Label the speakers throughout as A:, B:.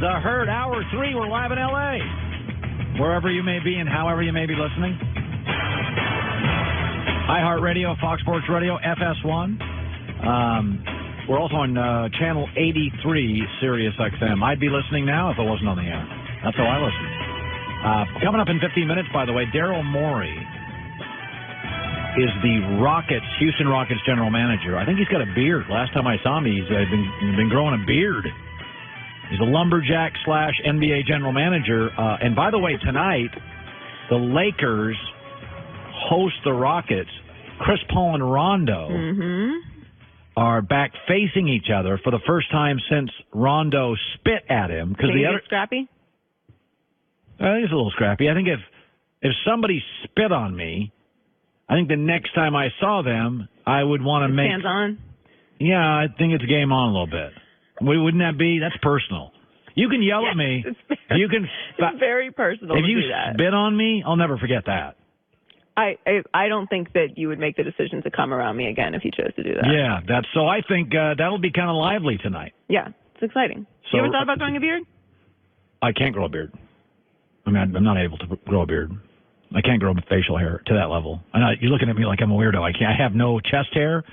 A: The Herd, Hour 3. We're live in L.A. Wherever you may be and however you may be listening. iHeartRadio, Fox Sports Radio, FS1. We're also on Channel 83, Sirius XM. I'd be listening now if it wasn't on the air. That's how I listen. Coming up in 15 minutes, by the way, Daryl Morey is the Houston Rockets general manager. I think he's got a beard. Last time I saw him, he's been growing a beard. He's a lumberjack / NBA general manager. And by the way, tonight, the Lakers host the Rockets. Chris Paul and Rondo are back facing each other for the first time since Rondo spit at him.
B: Because the other scrappy?
A: I think it's a little scrappy. I think if somebody spit on me, I think the next time I saw them, I would want to make
B: hands on.
A: Yeah, I think it's game on a little bit. Wouldn't that be? That's personal. You can yell at me. You can.
B: It's very personal.
A: If you
B: do that.
A: spit on me, I'll never forget that.
B: I don't think that you would make the decision to come around me again if you chose to do that.
A: Yeah, so I think that'll be kind of lively tonight.
B: Yeah, it's exciting.
A: So,
B: you ever thought about growing a beard?
A: I can't grow a beard. I mean, I'm not able to grow a beard. I can't grow facial hair to that level. You're looking at me like I'm a weirdo. I have no chest hair.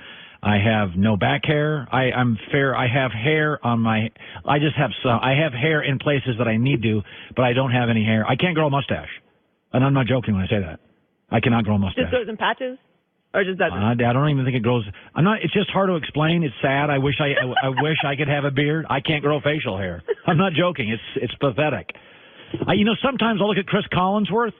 A: I have no back hair. I'm fair. I have hair on my. I just have some. I have hair in places that I need to, but I don't have any hair. I can't grow a mustache, and I'm not joking when I say that. I cannot grow a mustache.
B: Just goes in patches, or just doesn't?
A: I don't even think it grows. I'm not. It's just hard to explain. It's sad. I wish I wish I could have a beard. I can't grow facial hair. I'm not joking. It's pathetic. Sometimes I'll look at Chris Collinsworth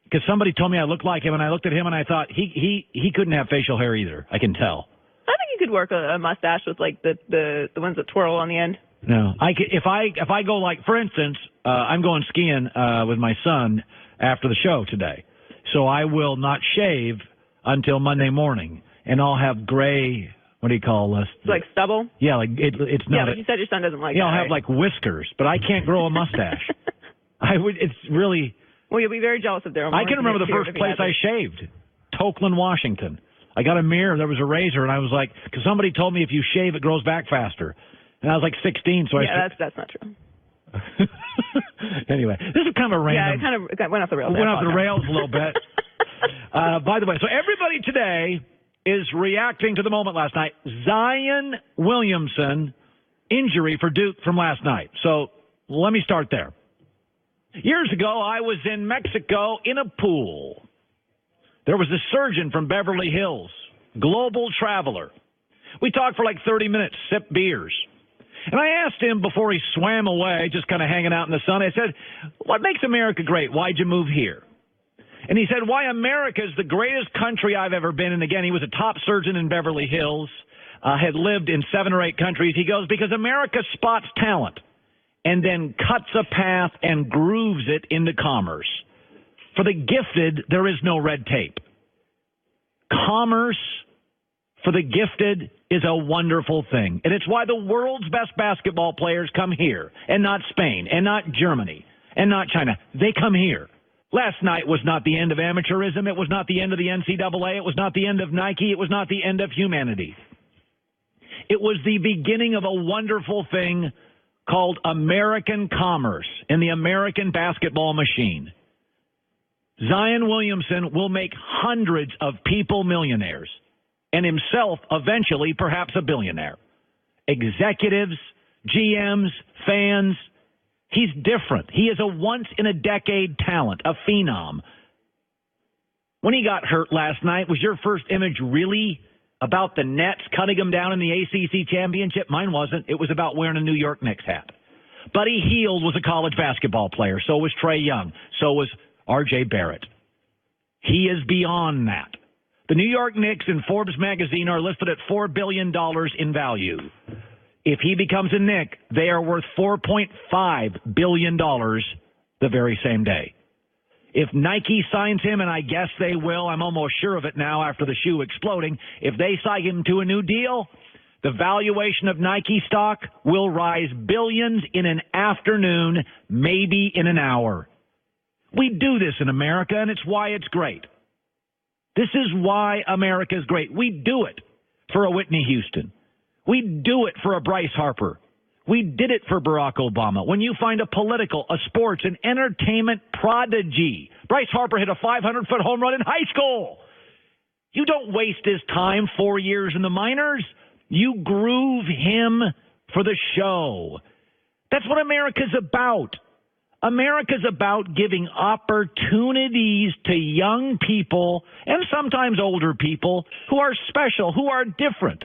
A: because somebody told me I looked like him, and I looked at him and I thought he couldn't have facial hair either. I can tell.
B: I think you could work a mustache with like the ones that twirl on the end.
A: No, I could, if I go like, for instance, I'm going skiing with my son after the show today, so I will not shave until Monday morning, and I'll have gray. What do you call this?
B: Like stubble?
A: Yeah, like it's not.
B: Yeah, but you said your son doesn't like.
A: Yeah,
B: that,
A: I'll have like whiskers, but I can't grow a mustache. It's really.
B: Well, you'll be very jealous of Daryl.
A: I can remember the first place I shaved, Tokeland, Washington. I got a mirror, there was a razor, and I was like, because somebody told me if you shave, it grows back faster. And I was like 16, so
B: that's not true.
A: Anyway, this is kind of a random.
B: Yeah, it kind of went off the rails.
A: Went off the rails a little bit. By the way, so everybody today is reacting to the moment last night. Zion Williamson injury for Duke from last night. So let me start there. Years ago, I was in Mexico in a pool. There was a surgeon from Beverly Hills, global traveler. We talked for like 30 minutes, sipped beers. And I asked him before he swam away, just kind of hanging out in the sun, I said, what makes America great? Why'd you move here? And he said, why America is the greatest country I've ever been in. Again, he was a top surgeon in Beverly Hills, had lived in 7 or 8 countries. He goes, because America spots talent and then cuts a path and grooves it into commerce. For the gifted, there is no red tape. Commerce for the gifted is a wonderful thing. And it's why the world's best basketball players come here, and not Spain, and not Germany, and not China. They come here. Last night was not the end of amateurism. It was not the end of the NCAA. It was not the end of Nike. It was not the end of humanity. It was the beginning of a wonderful thing called American commerce and the American basketball machine. Zion Williamson will make hundreds of people millionaires and himself eventually perhaps a billionaire. Executives, GMs, fans, he's different. He is a once-in-a-decade talent, a phenom. When he got hurt last night, was your first image really about the Nets cutting him down in the ACC championship? Mine wasn't. It was about wearing a New York Knicks hat. Buddy Hield was a college basketball player. So was Trae Young. So was R.J. Barrett. He is beyond that. The New York Knicks in Forbes magazine are listed at $4 billion in value. If he becomes a Knick, they are worth $4.5 billion the very same day. If Nike signs him, and I guess they will, I'm almost sure of it now after the shoe exploding, if they sign him to a new deal, the valuation of Nike stock will rise billions in an afternoon, maybe in an hour. We do this in America, and it's why it's great. This is why America is great. We do it for a Whitney Houston. We do it for a Bryce Harper. We did it for Barack Obama. When you find a political, a sports, an entertainment prodigy. Bryce Harper hit a 500-foot home run in high school. You don't waste his time 4 years in the minors. You groove him for the show. That's what America's about. America's about giving opportunities to young people and sometimes older people who are special, who are different.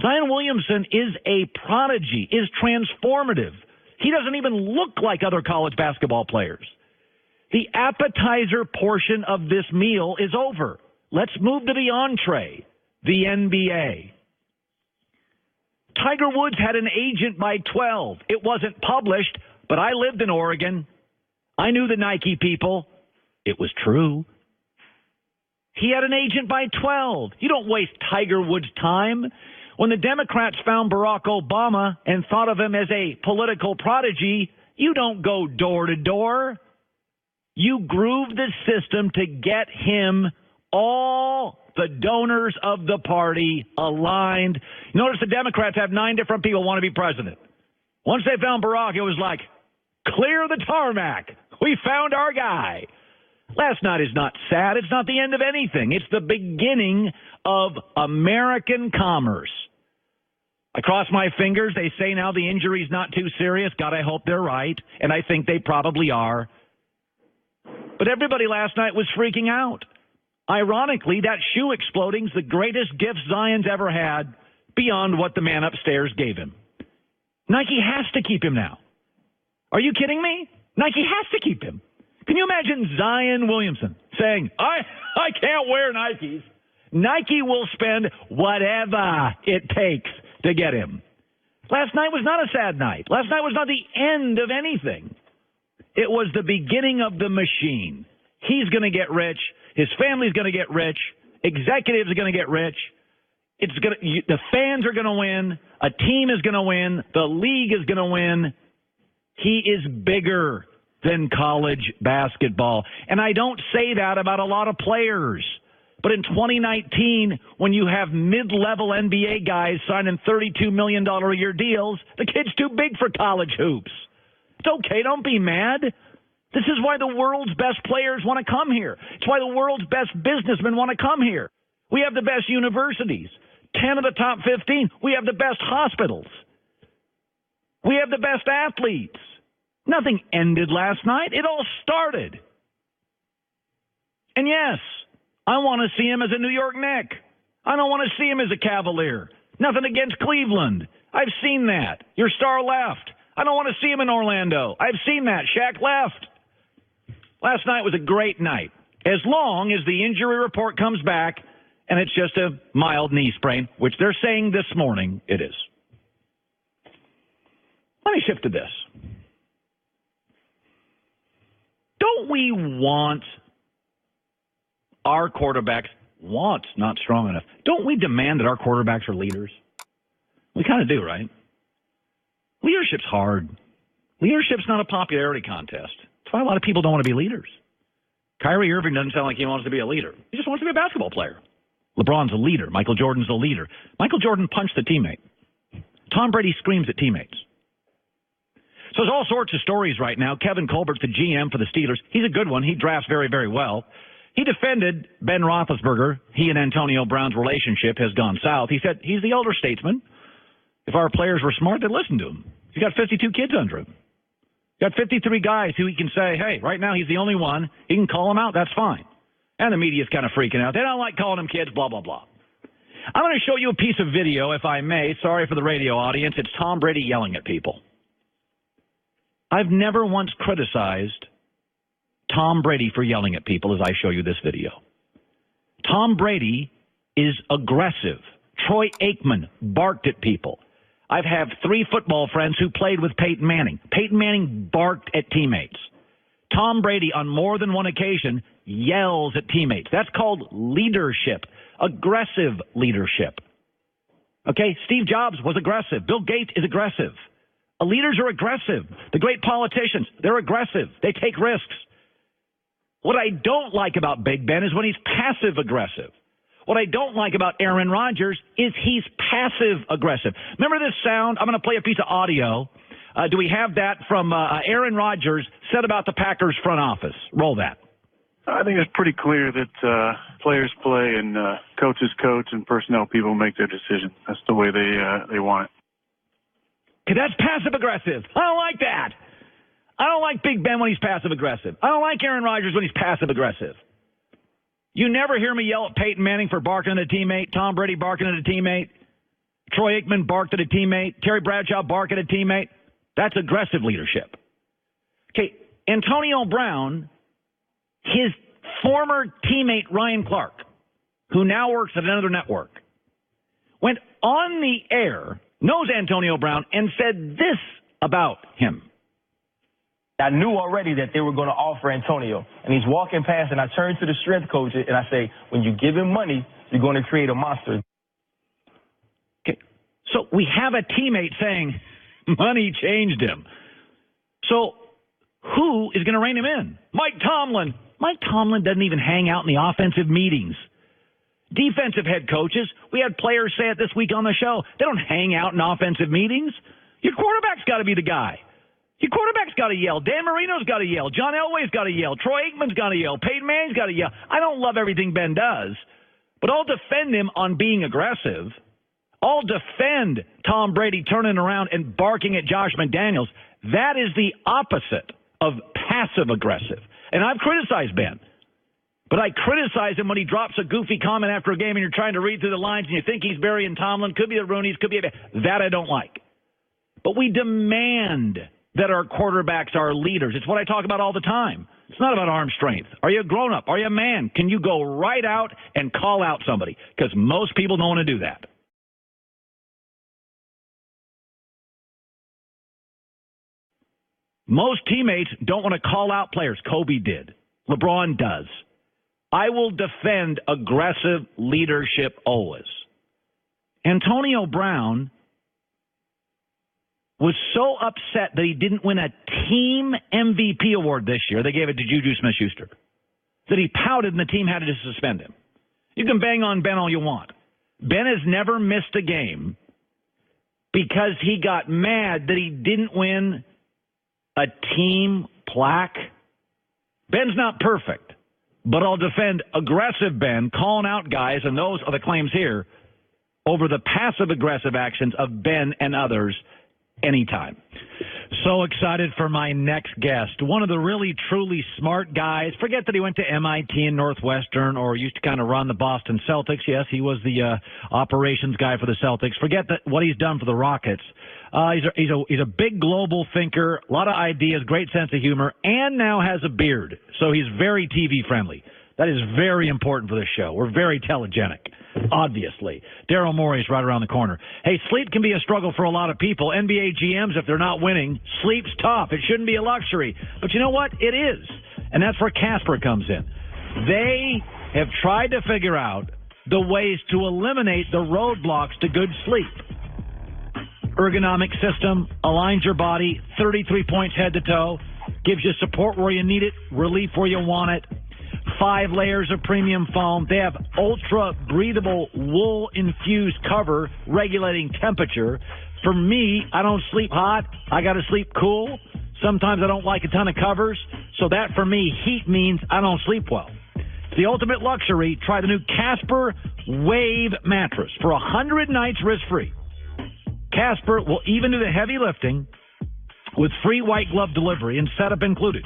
A: Zion Williamson is a prodigy, is transformative. He doesn't even look like other college basketball players. The appetizer portion of this meal is over. Let's move to the entree, the NBA. Tiger Woods had an agent by 12. It wasn't published, but I lived in Oregon. I knew the Nike people. It was true. He had an agent by 12. You don't waste Tiger Woods' time. When the Democrats found Barack Obama and thought of him as a political prodigy, you don't go door to door. You groove the system to get him all the donors of the party aligned. Notice the Democrats have 9 different people want to be president. Once they found Barack, it was like, clear the tarmac. We found our guy. Last night is not sad. It's not the end of anything. It's the beginning of American commerce. I cross my fingers. They say now the injury's not too serious. God, I hope they're right. And I think they probably are. But everybody last night was freaking out. Ironically, that shoe exploding's the greatest gift Zion's ever had beyond what the man upstairs gave him. Nike has to keep him now. Are you kidding me? Nike has to keep him. Can you imagine Zion Williamson saying, I can't wear Nikes. Nike will spend whatever it takes to get him. Last night was not a sad night. Last night was not the end of anything. It was the beginning of the machine. He's going to get rich. His family's going to get rich. Executives are going to get rich. The fans are going to win. A team is going to win. The league is going to win. He is bigger than college basketball. And I don't say that about a lot of players. But in 2019, when you have mid-level NBA guys signing $32 million a year deals, the kid's too big for college hoops. It's okay. Don't be mad. This is why the world's best players want to come here. It's why the world's best businessmen want to come here. We have the best universities. 10 of the top 15. We have the best hospitals. We have the best athletes. Nothing ended last night. It all started. And yes, I want to see him as a New York Knick. I don't want to see him as a Cavalier. Nothing against Cleveland. I've seen that. Your star left. I don't want to see him in Orlando. I've seen that. Shaq left. Last night was a great night, as long as the injury report comes back and it's just a mild knee sprain, which they're saying this morning it is. Let me shift to this. Don't we want our quarterbacks, want's not strong enough, don't we demand that our quarterbacks are leaders? We kind of do, right? Leadership's hard. Leadership's not a popularity contest. That's why a lot of people don't want to be leaders. Kyrie Irving doesn't sound like he wants to be a leader. He just wants to be a basketball player. LeBron's a leader. Michael Jordan's a leader. Michael Jordan punched a teammate. Tom Brady screams at teammates. So there's all sorts of stories right now. Kevin Colbert's the GM for the Steelers. He's a good one. He drafts very, very well. He defended Ben Roethlisberger. He and Antonio Brown's relationship has gone south. He said he's the elder statesman. If our players were smart, they'd listen to him. He's got 52 kids under him. Got 53 guys who he can say, hey, right now he's the only one. He can call them out. That's fine. And the media's kind of freaking out. They don't like calling them kids, blah, blah, blah. I'm going to show you a piece of video, if I may. Sorry for the radio audience. It's Tom Brady yelling at people. I've never once criticized Tom Brady for yelling at people as I show you this video. Tom Brady is aggressive. Troy Aikman barked at people. I've had 3 football friends who played with Peyton Manning. Peyton Manning barked at teammates. Tom Brady, on more than one occasion, yells at teammates. That's called leadership, aggressive leadership. Okay, Steve Jobs was aggressive. Bill Gates is aggressive. Leaders are aggressive. The great politicians, they're aggressive. They take risks. What I don't like about Big Ben is when he's passive-aggressive. What I don't like about Aaron Rodgers is he's passive-aggressive. Remember this sound? I'm going to play a piece of audio Do we have that from Aaron Rodgers said about the Packers front office? Roll that.
C: I think it's pretty clear that players play and coaches coach and personnel people make their decisions. That's the way they want it.
A: Okay, that's passive-aggressive. I don't like that. I don't like Big Ben when he's passive-aggressive. I don't like Aaron Rodgers when he's passive-aggressive. You never hear me yell at Peyton Manning for barking at a teammate, Tom Brady barking at a teammate, Troy Aikman barked at a teammate, Terry Bradshaw barked at a teammate. That's aggressive leadership. Okay, Antonio Brown, his former teammate Ryan Clark, who now works at another network, went on the air, knows Antonio Brown, and said this about him.
D: I knew already that they were going to offer Antonio, and he's walking past, and I turned to the strength coach, and I say, when you give him money, you're going to create a monster.
A: Okay, so we have a teammate saying money changed him. So who is going to rein him in? Mike Tomlin. Mike Tomlin doesn't even hang out in the offensive meetings. Defensive head coaches, we had players say it this week on the show, they don't hang out in offensive meetings. Your quarterback's got to be the guy. Your quarterback's got to yell. Dan Marino's got to yell. John Elway's got to yell. Troy Aikman's got to yell. Peyton Manning's got to yell. I don't love everything Ben does, but I'll defend him on being aggressive. I'll defend Tom Brady turning around and barking at Josh McDaniels. That is the opposite of passive-aggressive. And I've criticized Ben, but I criticize him when he drops a goofy comment after a game and you're trying to read through the lines and you think he's burying Tomlin. Could be the Rooneys, could be that I don't like. But we demand that our quarterbacks are leaders. It's what I talk about all the time. It's not about arm strength. Are you a grown-up? Are you a man? Can you go right out and call out somebody? Because most people don't want to do that. Most teammates don't want to call out players. Kobe did. LeBron does. I will defend aggressive leadership always. Antonio Brown was so upset that he didn't win a team MVP award this year. They gave it to Juju Smith-Schuster. That he pouted and the team had to suspend him. You can bang on Ben all you want. Ben has never missed a game because he got mad that he didn't win a team plaque. Ben's not perfect, but I'll defend aggressive Ben, calling out guys, and those are the claims here, over the passive-aggressive actions of Ben and others anytime. So excited for my next guest. One of the really, truly smart guys. Forget that he went to MIT and Northwestern or used to kind of run the Boston Celtics. Yes, he was the operations guy for the Celtics. Forget that what he's done for the Rockets. He's a big global thinker, a lot of ideas, great sense of humor, and now has a beard. So he's very TV friendly. That is very important for this show. We're very telegenic, obviously. Daryl Morey is right around the corner. Hey, sleep can be a struggle for a lot of people. NBA GMs, if they're not winning, sleep's tough. It shouldn't be a luxury. But you know what? It is. And that's where Casper comes in. They have tried to figure out the ways to eliminate the roadblocks to good sleep. Ergonomic system, aligns your body, 33 points head to toe, gives you support where you need it, relief where you want it. 5 layers of premium foam. They have ultra breathable wool infused cover regulating temperature. For me, I don't sleep hot. I got to sleep cool. Sometimes I don't like a ton of covers. So that for me, heat means I don't sleep well. It's the ultimate luxury. Try the new Casper Wave mattress for 100 nights risk-free. Casper will even do the heavy lifting with free white glove delivery and setup included.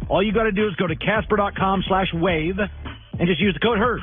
A: All you got to do is go to Casper.com/wave and just use the code HERD.